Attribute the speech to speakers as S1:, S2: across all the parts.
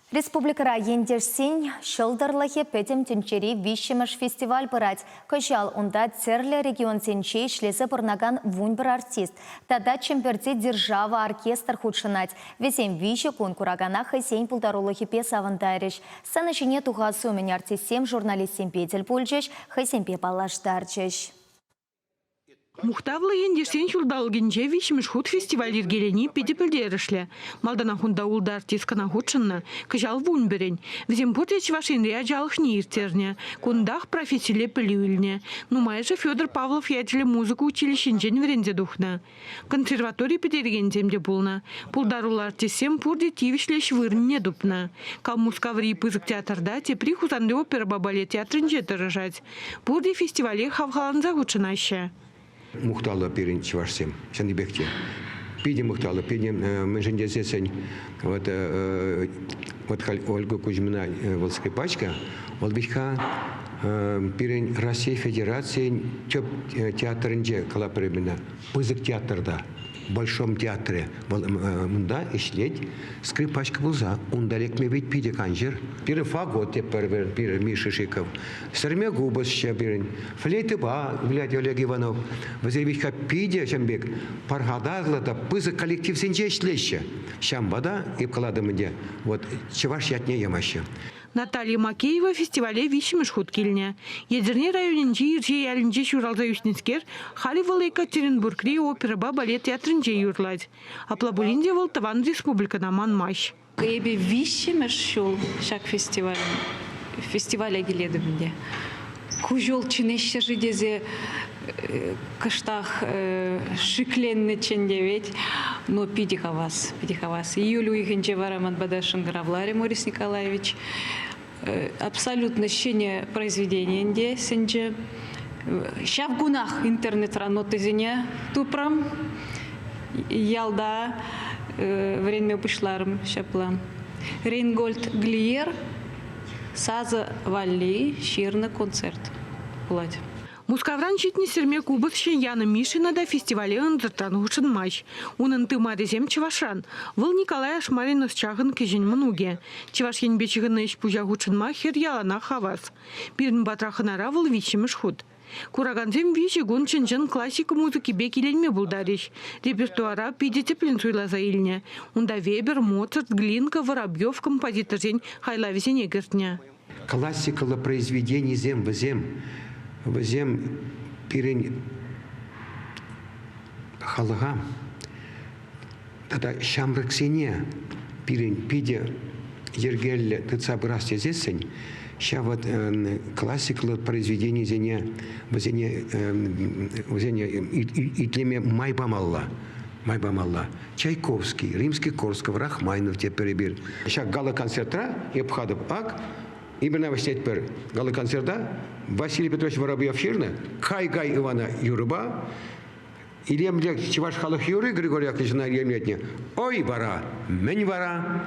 S1: Республикара ендерсен шылдырлахе петем тюнчери вишемеш фестиваль пырать. Кожал онда церле регион сенче ишлесе пырнаган вунбір артист. Тада чемперде держава оркестр худшынать. Весем вище конкурагана хасень пулдарулахе пес авантариш. Санашине тухасу мен артистем журналистем петель пульчеш, хасемпе палаштарчеш.
S2: Мухтавлы ендерсен шулдалгенже вишмеш худ фестиваль ергелени пидепілдерішлі. Малдана хунда улда артисткана худшынна, кыжал вун берен. Візем пұртеч вашенре ажалық нейіртерне, кундах профессиле пілеуілне. Нумайжа Федор Павлов ятелі музыка училищенжен веренде духна. Консерваторий педергенземде булна. Пулдарулы артистем пұрде тивишлеш вырнне дупна. Кал мускаври пызык театрда тепри хузанды опера балет театрынже дырыжать. Пұрде фестивале хавхаланза худшынаще.
S3: Мухтала перен чвашсем, шандибекте. Пидем мухтала, пидем менжендезесень. Вот Ольга Кузьмина, вот скрипачка, вот бичка перен Россия Федерации чоп театрынже калапребина, пызык театрда. В Большом театре мында ишлеть скрипачка булза, ундалек ме ведь пиде канжер. Пирен фагот тепер пирен Миша Шиков. Сарме губас ще пирен. Флейты ба, блядь, Олег Иванов. Возребичка пиде шамбек. Паргадаглада пызы коллектив сенче ишлеще. Шамбада и вкладамынде. Вот чеваш ятне ямаще.
S2: Наталья Макеева фестивале вишмеш худ килне. Едерне районенче ирже ялінче шуралза юшнескер, хали вал Екатеринбургри опера балет театрынче юрлать. Аплабулинде вал таван республикана манмаш.
S4: Эбе вишмеш шул шак фестиваля геледімінде. Кужол чинешше жидезе кыштах шикленне чендевет, но пидихавас. Июлю ихенче вараман бадашын гравларе Морис Николаевич. Абсолютно щене произведение сенче. Шавгунах интернет ранотезине тупрам. Ялда время пышларым шаплам. Рейнгольд Глиер. Саза Валли, ширный концерт. Пулать.
S2: Мускавран читни серме кубов Яна Мишина до фестивале андертан хушын матч. Унын тымарезем Чевашан. Выл Николай Ашмаринов чахын кежен мануге. Чевашен бечігіні іш пужа хушын махер ялана хавас. Пирн батрахынара выл вичемеш худ. Кураганзем вичи гун чынчын классика музыки бек иленме булдариш. Репертуара пидетеплен суйлаза илне. Унда Вебер, Моцарт, Глинка, Воробьев, композиторзен хайлависен егертня.
S3: Классикалы произведений Возем пирен халга. Тогда шамраксене пирен пиде ергелле тыца брасте зесень. Ща вот классикалы произведений возене и тлеме Майбамалла. Чайковский, Римский Корсков, Рахмайнов те перебир. Ща гала-концертра и обхадов ак. Именно воснять пер гала-концерта Василий Петрович Воробьев-Ширна, Кайгай Ивана Юрба, Ильям Чеваш Халах Юры, Григорий Яковлевич Нарьемлетне, ой, вара, мень вара.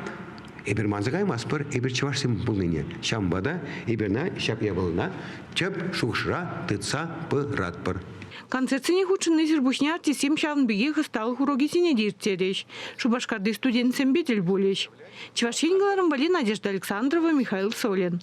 S3: Эбер манзагай маспер, эбер чевашсем булыне. Шамбада, эберна, шак ябылына, чеп шухшра, тыца, пыратпыр.
S2: Концертсене худшынны зербушне артистем шавын беге хыстал хурогесене диртереш. Шубашкарды студент сембетель болеш. Чевашенгаларым вали Надежда Александрова, Михаил Солин.